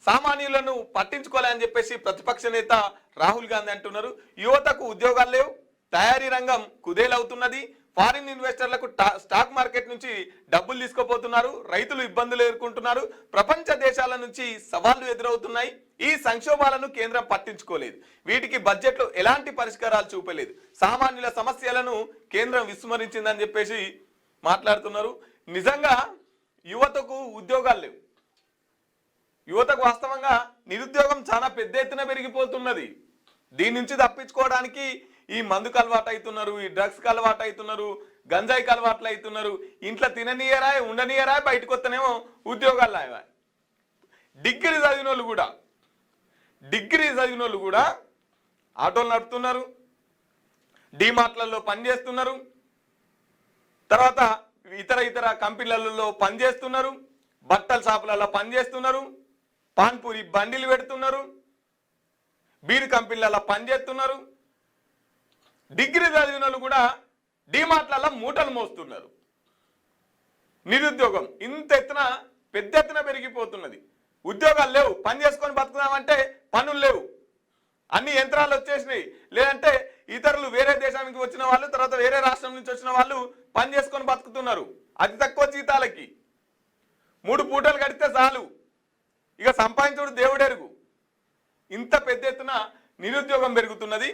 సామాన్యులను పట్టించుకోవాలని చెప్పేసి ప్రతిపక్ష నేత రాహుల్ గాంధీ అంటున్నారు. యువతకు ఉద్యోగాలు లేవు, తయారీ రంగం కుదేలవుతున్నది, ఫారిన్ ఇన్వెస్టర్లకు స్టాక్ మార్కెట్ నుంచి డబ్బులు తీసుకోపోతున్నారు, రైతులు ఇబ్బందులు ఎదుర్కొంటున్నారు, ప్రపంచ దేశాల నుంచి సవాళ్లు ఎదురవుతున్నాయి. ఈ సంక్షోభాలను కేంద్రం పట్టించుకోలేదు, వీటికి బడ్జెట్లో ఎలాంటి పరిష్కారాలు చూపలేదు, సామాన్యుల సమస్యలను కేంద్రం విస్మరించిందని చెప్పేసి మాట్లాడుతున్నారు. నిజంగా యువతకు ఉద్యోగాలు లేవు. యువతకు వాస్తవంగా నిరుద్యోగం చాలా పెద్ద ఎత్తున పెరిగిపోతున్నది. దీని నుంచి తప్పించుకోవడానికి ఈ మందుకు అలవాటు అవుతున్నారు, ఈ డ్రగ్స్కి అలవాటు అవుతున్నారు, గంజాయికి అలవాట్లు అవుతున్నారు. ఇంట్లో తిననీయరా, ఉండనీయరా, బయటకు వస్తేనేమో ఉద్యోగాలు లాగా. డిగ్రీ చదివిన వాళ్ళు కూడా ఆటోలు నడుపుతున్నారు, డీమార్ట్లలో పనిచేస్తున్నారు, తర్వాత ఇతర కంపెనీలలో పనిచేస్తున్నారు, బట్టల షాపులలో పనిచేస్తున్నారు, పాన్పూరి బండిలు పెడుతున్నారు, బీరు కంపెనీలలో పనిచేస్తున్నారు. డిగ్రీ చదివిన వాళ్ళు కూడా డీమార్ట్లలో మూటలు మోస్తున్నారు. నిరుద్యోగం ఇంత ఎత్తున పెద్ద ఎత్తున పెరిగిపోతున్నది. ఉద్యోగాలు లేవు, పని చేసుకొని బతుకుదామంటే పనులు లేవు, అన్ని యంత్రాలు వచ్చేసినాయి. లేదంటే ఇతరులు వేరే దేశానికి వచ్చిన వాళ్ళు, తర్వాత వేరే రాష్ట్రం నుంచి వచ్చిన వాళ్ళు పని చేసుకొని బతుకుతున్నారు అతి తక్కువ జీతాలకి. 3 పూటలు గడితే చాలు, ఇక సంపాదించుడు దేవుడెరుగు. ఇంత పెద్ద ఎత్తున నిరుద్యోగం పెరుగుతున్నది.